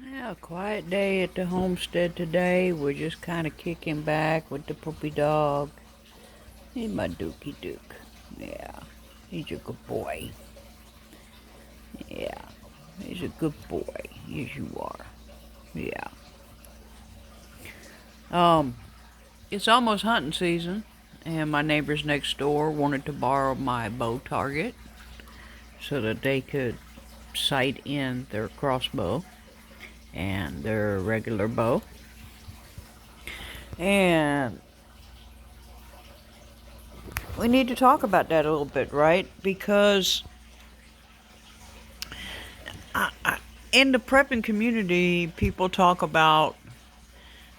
Yeah, a quiet day at the homestead today. We're just kind of kicking back with the puppy dog. He's my Dookie Duke. Yeah, he's a good boy. Yeah, he's a good boy. Yes, you are. Yeah. Um, it's almost hunting season, and my neighbors next door wanted to borrow my bow target so that they could sight in their crossbow and their regular bow. And we need to talk about that a little bit, right? Because in the prepping community, people talk about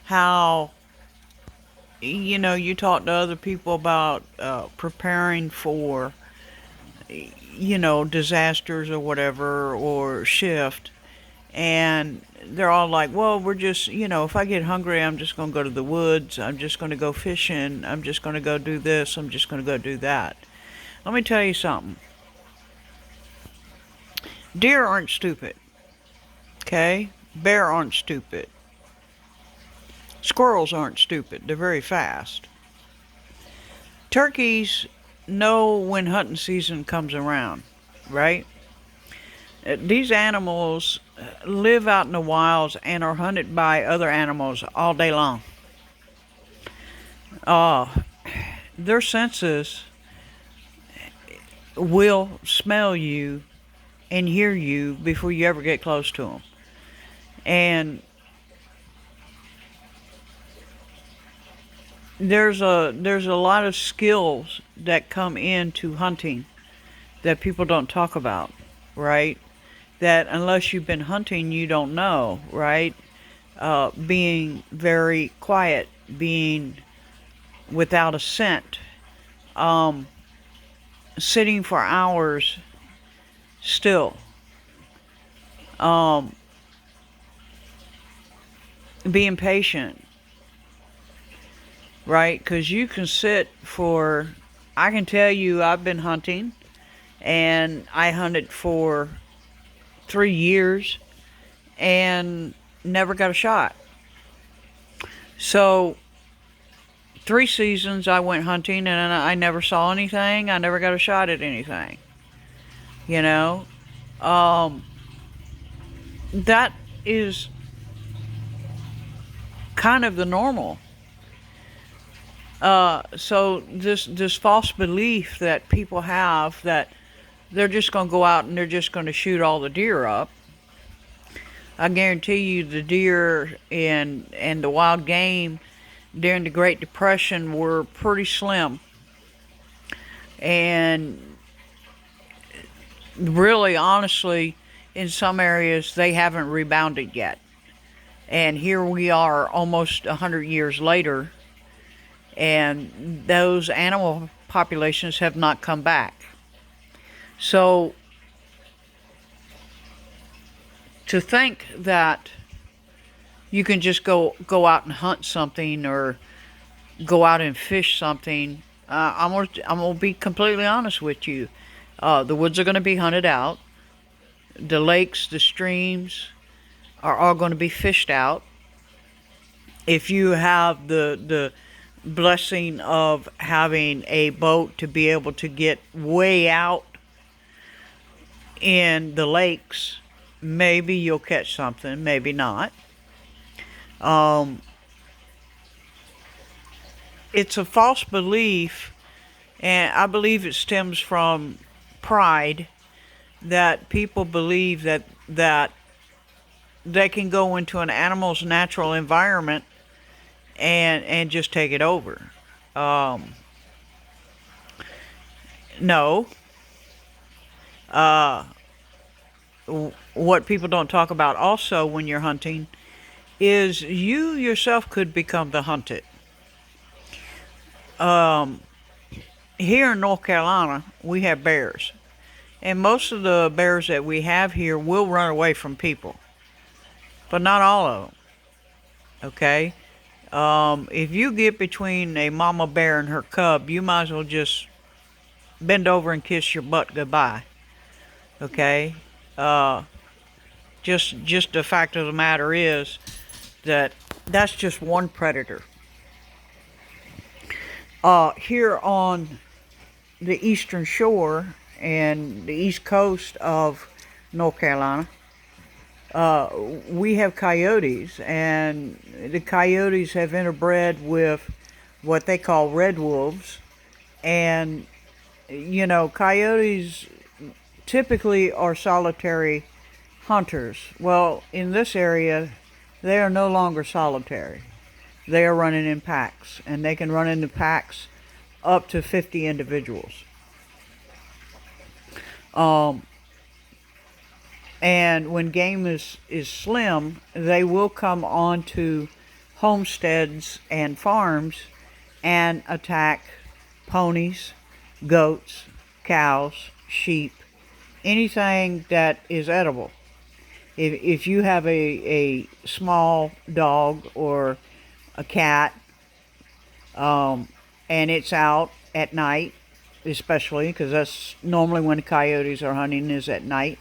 how, you talk to other people about preparing for, disasters or whatever, or shift. And they're all like, well, we're just, if I get hungry, I'm just going to go to the woods. I'm just going to go fishing. I'm just going to go do this. I'm just going to go do that. Let me tell you something. Deer aren't stupid, okay? Bear aren't stupid. Squirrels aren't stupid. They're very fast. Turkeys know when hunting season comes around, right? These animals live out in the wilds and are hunted by other animals all day long. Uh, their senses will smell you and hear you before you ever get close to them. And there's a lot of skills that come into hunting that people don't talk about, right? That unless you've been hunting, you don't know, right? Being very quiet, being without a scent, um, sitting for hours still, um, being patient, right? Because you can sit for, I can tell you, I've been hunting and I hunted for 3 years and never got a shot. So 3 seasons I went hunting and I never saw anything. I never got a shot at anything. You know, um, that is kind of the normal. So this false belief that people have that they're just going to go out and they're just going to shoot all the deer up. I guarantee you, the deer and the wild game during the Great Depression were pretty slim, and really, honestly, in some areas they haven't rebounded yet. And here we are, almost 100 years later, and those animal populations have not come back. So to think that you can just go out and hunt something or go out and fish something, I'm gonna be completely honest with you. The woods are going to be hunted out. The lakes, the streams are all going to be fished out. If you have the blessing of having a boat to be able to get way out in the lakes, maybe you'll catch something, maybe not. Um, it's a false belief, and I believe it stems from pride, that people believe that they can go into an animal's natural environment and just take it over. Um, no. Uh, what people don't talk about also when you're hunting is you yourself could become the hunted. Um, Here in North Carolina, we have bears. And most of the bears that we have here will run away from people, but not all of them, okay? If you get between a mama bear and her cub, you might as well just bend over and kiss your butt goodbye, okay? Uh, Just the fact of the matter is that that's just one predator. Here on the eastern shore and the east coast of North Carolina, we have coyotes, and the coyotes have interbred with what they call red wolves. And, coyotes typically are solitary hunters. Well, in this area, they are no longer solitary. They are running in packs, and they can run into packs up to 50 individuals. And when game is slim, they will come onto homesteads and farms and attack ponies, goats, cows, sheep, anything that is edible. If you have a small dog or a cat, and it's out at night, especially because that's normally when the coyotes are hunting, is at night,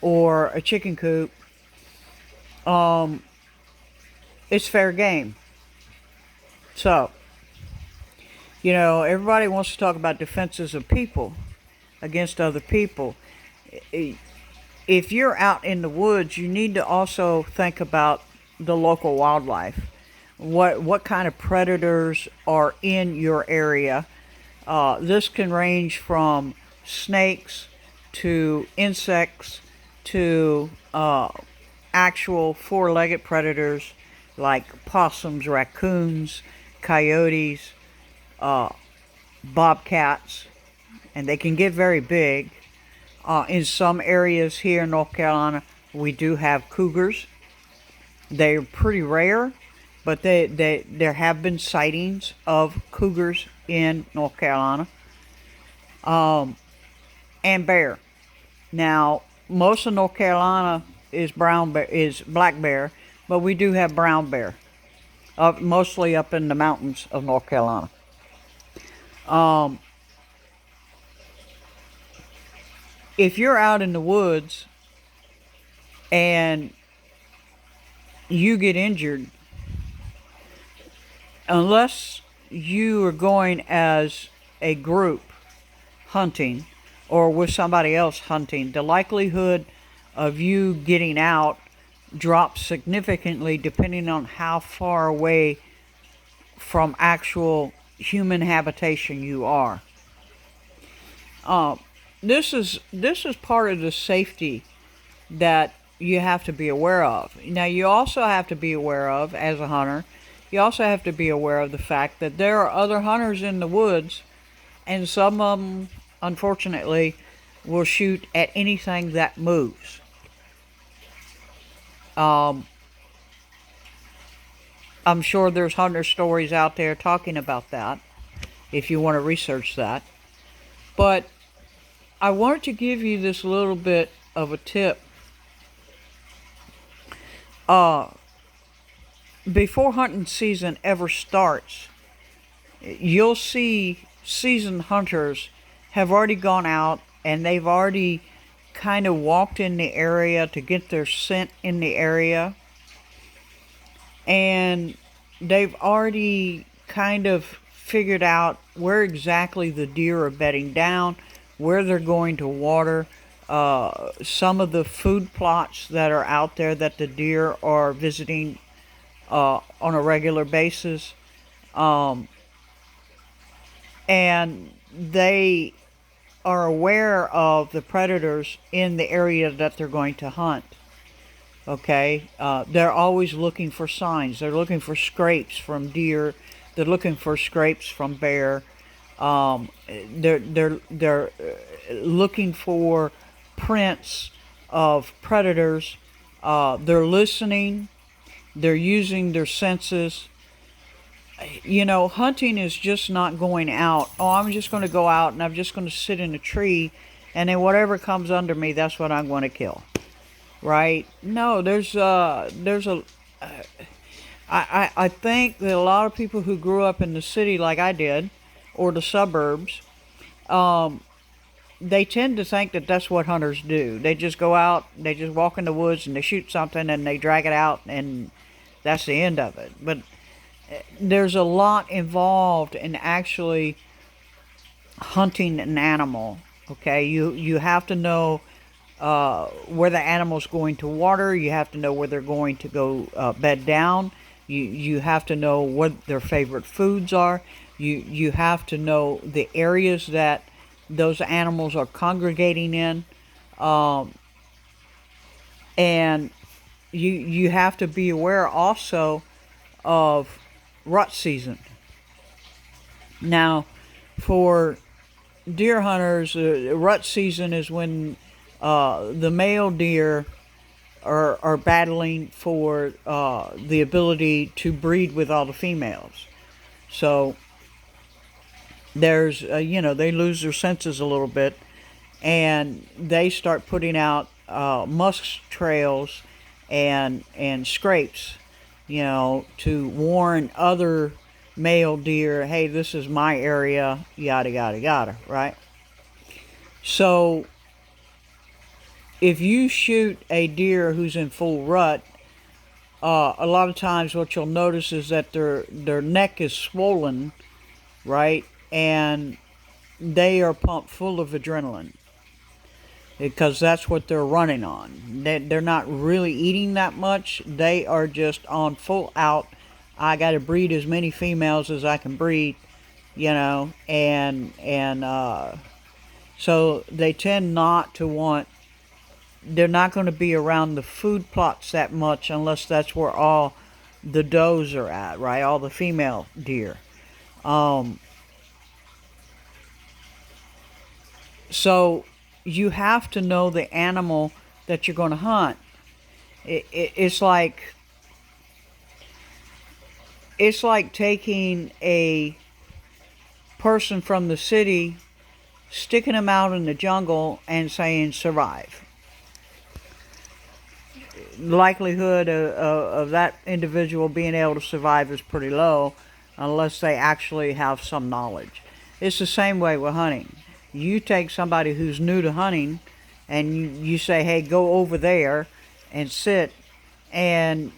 or a chicken coop, it's fair game. So, everybody wants to talk about defenses of people against other people. If you're out in the woods, you need to also think about the local wildlife. What kind of predators are in your area? This can range from snakes to insects to actual four-legged predators like possums, raccoons, coyotes, bobcats, and they can get very big. In some areas here in North Carolina, we do have cougars. They're pretty rare, but there have been sightings of cougars in North Carolina. And bear. Now, most of North Carolina is black bear, but we do have brown bear, mostly up in the mountains of North Carolina. If you're out in the woods and you get injured, unless you are going as a group hunting or with somebody else hunting, the likelihood of you getting out drops significantly depending on how far away from actual human habitation you are. This is part of the safety that you have to be aware of. Now, you also have to be aware of, as a hunter, you also have to be aware of the fact that there are other hunters in the woods, and some of them, unfortunately, will shoot at anything that moves. I'm sure there's hunter stories out there talking about that, if you want to research that. But I wanted to give you this little bit of a tip. Before hunting season ever starts, you'll see seasoned hunters have already gone out and they've already kind of walked in the area to get their scent in the area. And they've already kind of figured out where exactly the deer are bedding down, where they're going to water, some of the food plots that are out there that the deer are visiting on a regular basis. And they are aware of the predators in the area that they're going to hunt. Okay, they're always looking for signs. They're looking for scrapes from deer. They're looking for scrapes from bear. They're looking for prints of predators. They're listening. They're using their senses. Hunting is just not going out. Oh, I'm just going to go out and I'm just going to sit in a tree, and then whatever comes under me, that's what I'm going to kill. Right? No, I think that a lot of people who grew up in the city like I did, or the suburbs, they tend to think that that's what hunters do. They just go out, they just walk in the woods and they shoot something and they drag it out and that's the end of it. But there's a lot involved in actually hunting an animal. Okay, you have to know where the animal's going to water. You have to know where they're going to go bed down. You have to know what their favorite foods are. You have to know the areas that those animals are congregating in, and you have to be aware also of rut season. Now, for deer hunters, rut season is when the male deer are battling for the ability to breed with all the females. So there's, they lose their senses a little bit, and they start putting out musk trails and scrapes, to warn other male deer, hey, this is my area, yada, yada, yada, right? So if you shoot a deer who's in full rut, a lot of times what you'll notice is that their neck is swollen, right? And they are pumped full of adrenaline because that's what they're running on. They're not really eating that much. They are just on full out. I got to breed as many females as I can breed, and so they tend not to want. They're not going to be around the food plots that much unless that's where all the does are at, right? All the female deer. So you have to know the animal that you're going to hunt. It's like taking a person from the city, sticking them out in the jungle and saying survive. Likelihood of that individual being able to survive is pretty low unless they actually have some knowledge. It's the same way with hunting. You take somebody who's new to hunting and you say, hey, go over there and sit, and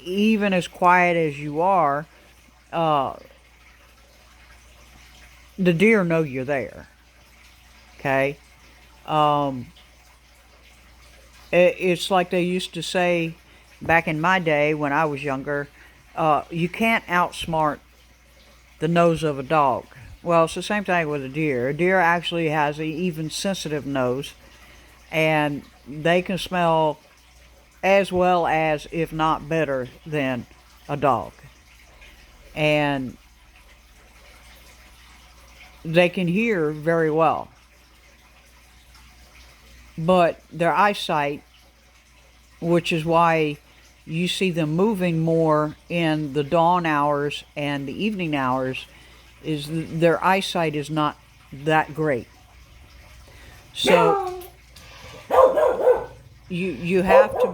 even as quiet as you are, the deer know you're there. Okay? It's like they used to say back in my day when I was younger, you can't outsmart the nose of a dog. Well, it's the same thing with a deer. A deer actually has an even sensitive nose, and they can smell as well as, if not better than, a dog. And they can hear very well. But their eyesight, which is why you see them moving more in the dawn hours and the evening hours, is their eyesight is not that great. So you have to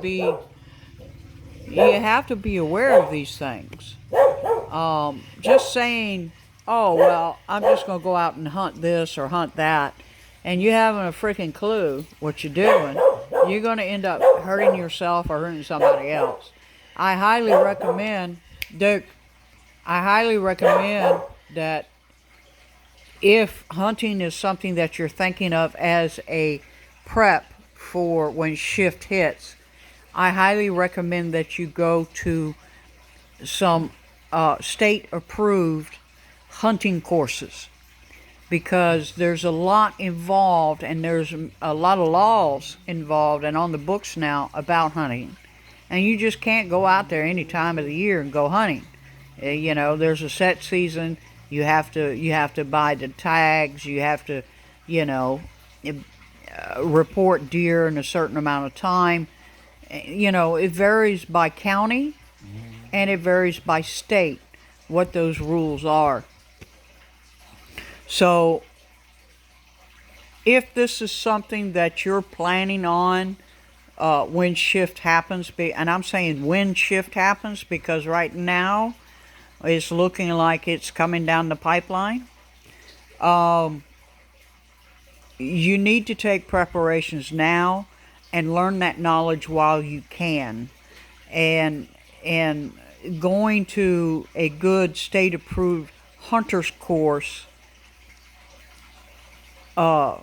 be aware of these things. Just saying, oh well, I'm just going to go out and hunt this or hunt that, and you haven't a freaking clue what you're doing, you're going to end up hurting yourself or hurting somebody else. I highly recommend, Duke, that if hunting is something that you're thinking of as a prep for when shift hits, I highly recommend that you go to some state-approved hunting courses, because there's a lot involved and there's a lot of laws involved and on the books now about hunting. And you just can't go out there any time of the year and go hunting. There's a set season. You have to buy the tags. You have to, report deer in a certain amount of time. It varies by county and it varies by state what those rules are. So if this is something that you're planning on when shift happens, and I'm saying when shift happens because right now it's looking like it's coming down the pipeline. you need to take preparations now and learn that knowledge while you can. And going to a good state approved hunter's course, I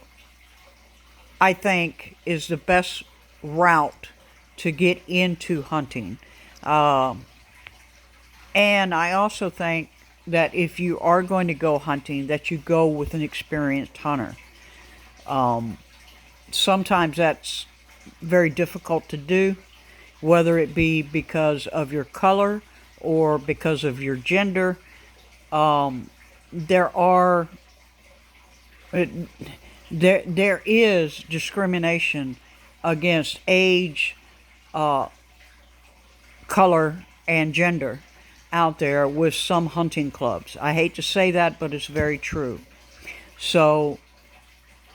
think, is the best route to get into hunting. And I also think that if you are going to go hunting, that you go with an experienced hunter. Sometimes that's very difficult to do, whether it be because of your color or because of your gender. There are there is discrimination against age, color, and gender out there with some hunting clubs. I hate to say that, but it's very true. So,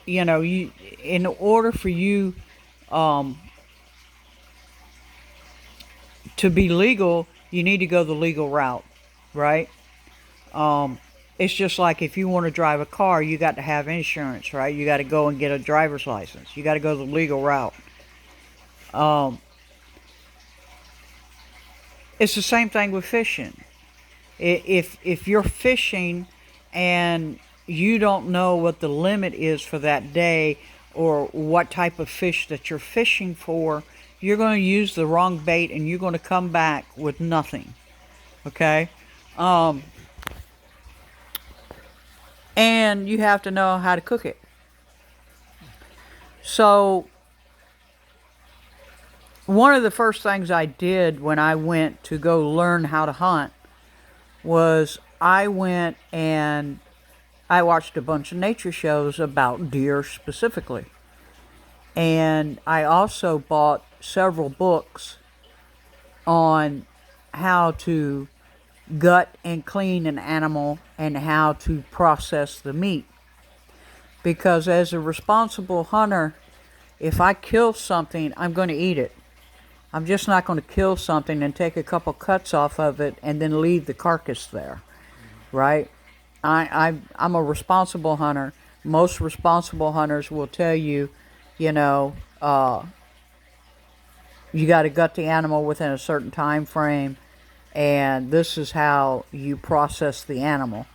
in order for you to be legal, you need to go the legal route, right? It's just like if you want to drive a car, you got to have insurance, right? You got to go and get a driver's license. You got to go the legal route. It's the same thing with fishing. If you're fishing and you don't know what the limit is for that day or what type of fish that you're fishing for, you're going to use the wrong bait and you're going to come back with nothing. Okay? And you have to know how to cook it. So, one of the first things I did when I went to go learn how to hunt was I went and I watched a bunch of nature shows about deer specifically. And I also bought several books on how to gut and clean an animal and how to process the meat. Because as a responsible hunter, if I kill something, I'm going to eat it. I'm just not going to kill something and take a couple cuts off of it and then leave the carcass there, right? I'm a responsible hunter. Most responsible hunters will tell you, you got to gut the animal within a certain time frame, and this is how you process the animal.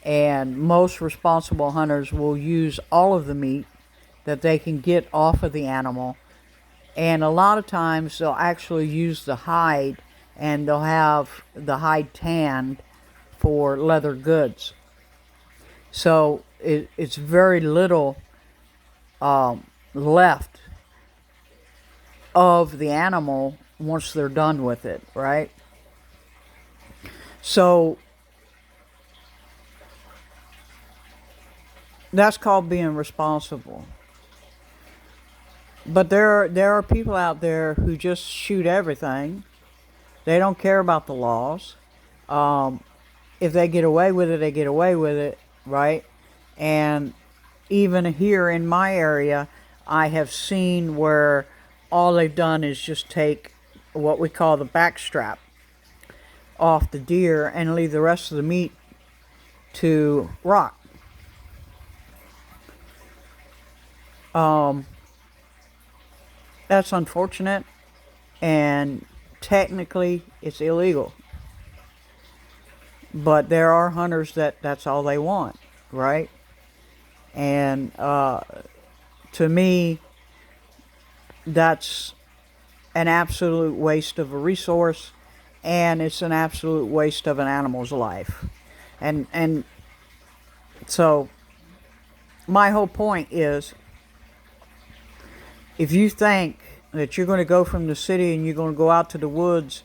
And most responsible hunters will use all of the meat that they can get off of the animal. And a lot of times they'll actually use the hide, and they'll have the hide tanned for leather goods. So it's very little left of the animal once they're done with it, right? So that's called being responsible. But there are people out there who just shoot everything. They don't care about the laws. If they get away with it, they get away with it, right? And even here in my area, I have seen where all they've done is just take what we call the back strap off the deer and leave the rest of the meat to rot. That's unfortunate, and technically it's illegal. But there are hunters that's all they want, right? And to me, that's an absolute waste of a resource, and it's an absolute waste of an animal's life. And so my whole point is, if you think that you're going to go from the city and you're going to go out to the woods,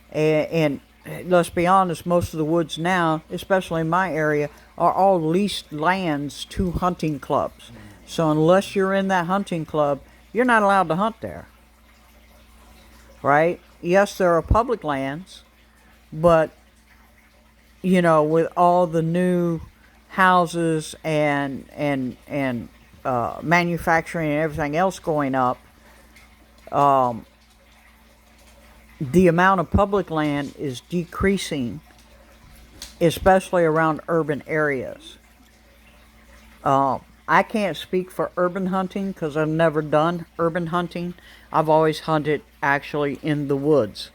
and let's be honest, most of the woods now, especially in my area, are all leased lands to hunting clubs. So unless you're in that hunting club, you're not allowed to hunt there. Right? Yes, there are public lands, but, with all the new houses and manufacturing and everything else going up, the amount of public land is decreasing, especially around urban areas. I can't speak for urban hunting because I've never done urban hunting. I've always hunted actually in the woods.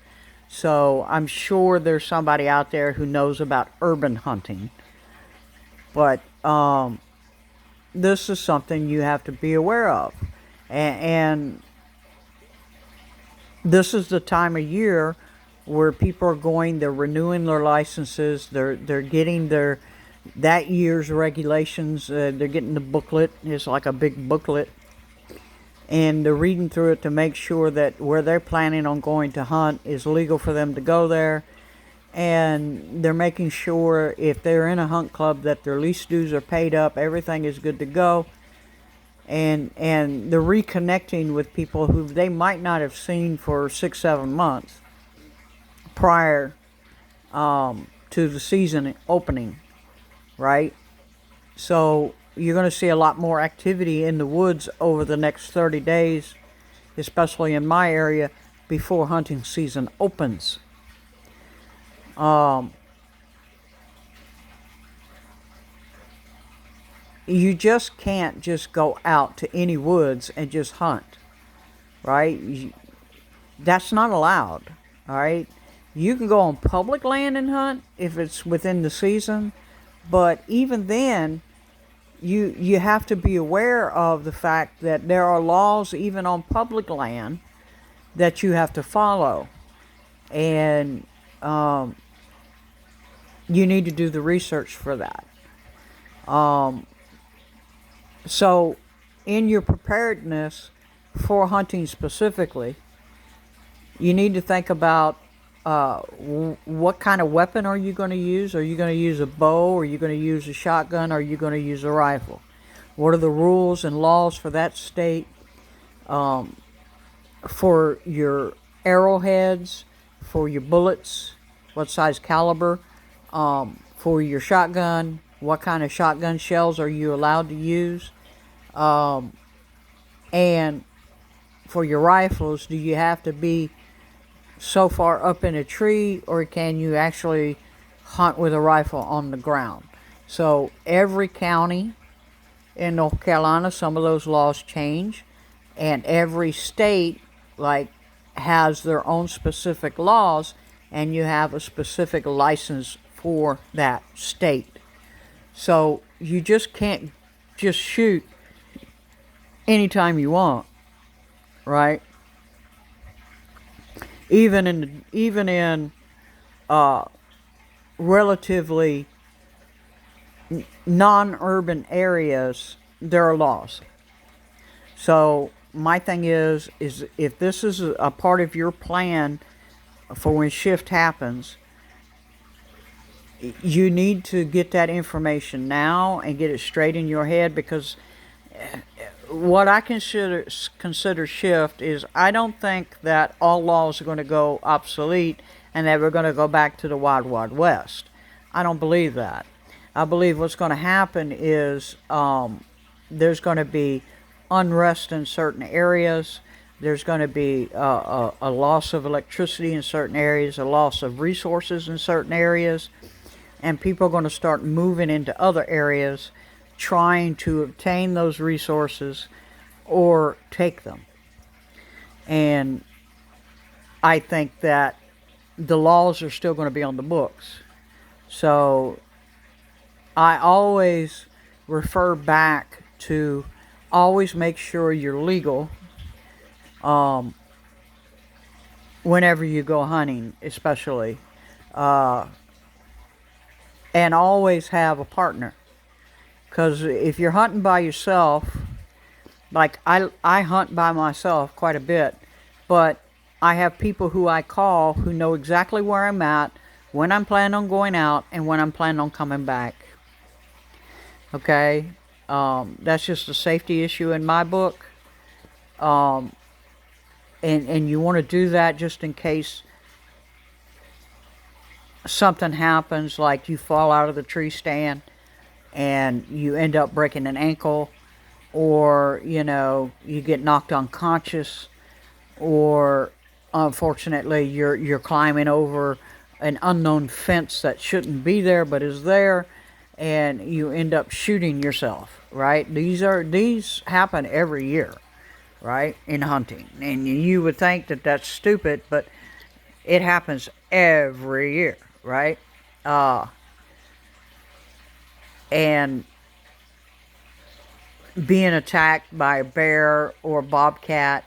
So I'm sure there's somebody out there who knows about urban hunting. But this is something you have to be aware of. And this is the time of year where people are going, they're renewing their licenses, they're getting their that year's regulations, they're getting the booklet. It's like a big booklet, and they're reading through it to make sure that where they're planning on going to hunt is legal for them to go there, and they're making sure if they're in a hunt club that their lease dues are paid up, everything is good to go, and they're reconnecting with people who they might not have seen for 6-7 months prior to the season opening, right? So you're going to see a lot more activity in the woods over the next 30 days, especially in my area, before hunting season opens. You just can't just go out to any woods and just hunt, right? That's not allowed, all right? You can go on public land and hunt if it's within the season, but even then, you have to be aware of the fact that there are laws even on public land that you have to follow, and you need to do the research for that. So in your preparedness for hunting specifically, you need to think about what kind of weapon are you going to use? Are you going to use a bow? Are you going to use a shotgun? Are you going to use a rifle? What are the rules and laws for that state? For your arrowheads, for your bullets, what size caliber? For your shotgun, what kind of shotgun shells are you allowed to use? And for your rifles, do you have to be so far up in a tree, or can you actually hunt with a rifle on the ground? So every county in North Carolina, some of those laws change, and every state has their own specific laws, and you have a specific license for that state. So you just can't just shoot anytime you want, right? Even in relatively non-urban areas, there are laws. So my thing is if this is a part of your plan for when shift happens, you need to get that information now and get it straight in your head, because what I consider shift is, I don't think that all laws are going to go obsolete and that we're going to go back to the Wild Wild West. I don't believe that. I believe what's going to happen is there's going to be unrest in certain areas. There's going to be a loss of electricity in certain areas, a loss of resources in certain areas, and people are going to start moving into other areas trying to obtain those resources or take them. And I think that the laws are still going to be on the books. So I always refer back to always make sure you're legal whenever you go hunting, especially. And always have a partner. Because if you're hunting by yourself, like I hunt by myself quite a bit, but I have people who I call who know exactly where I'm at, when I'm planning on going out, and when I'm planning on coming back. Okay? That's just a safety issue in my book. And you want to do that just in case something happens, like you fall out of the tree stand and you end up breaking an ankle, or you get knocked unconscious, or unfortunately you're climbing over an unknown fence that shouldn't be there but is there, and you end up shooting yourself, right? These happen every year, right, in hunting. And you would think that that's stupid, but it happens every year, right? And being attacked by a bear or a bobcat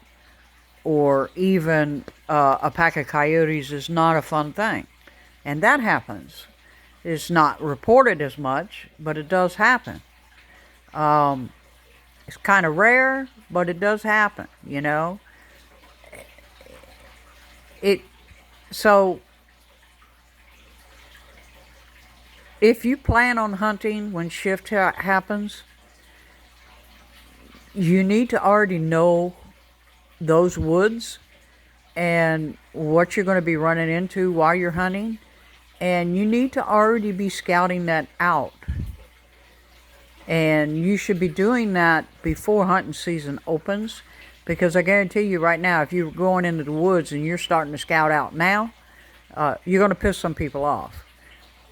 or even a pack of coyotes is not a fun thing. And that happens. It's not reported as much, but it does happen. It's kind of rare, but it does happen, you know. So if you plan on hunting when shift happens, you need to already know those woods and what you're going to be running into while you're hunting, and you need to already be scouting that out. And you should be doing that before hunting season opens, because I guarantee you right now, if you're going into the woods and you're starting to scout out now, you're going to piss some people off,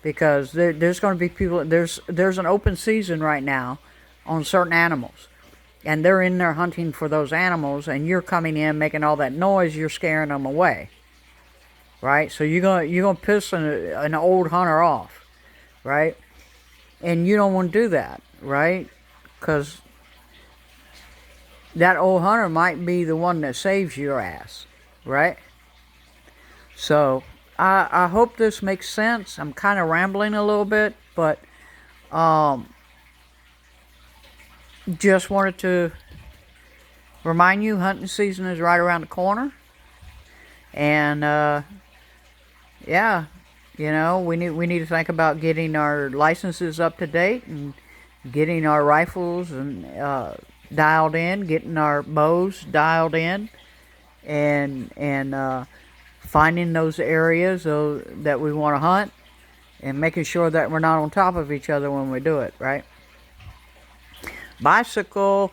because there's going to be people. There's an open season right now on certain animals, and they're in there hunting for those animals, and you're coming in making all that noise. You're scaring them away, right? So you're gonna piss an old hunter off, right? And you don't want to do that, right? Because that old hunter might be the one that saves your ass, right? So I hope this makes sense. I'm kind of rambling a little bit, but just wanted to remind you, hunting season is right around the corner. And yeah, you know, we need to think about getting our licenses up to date and getting our rifles and dialed in, getting our bows dialed in, and finding those areas that we want to hunt, and making sure that we're not on top of each other when we do it, right? Bicycle.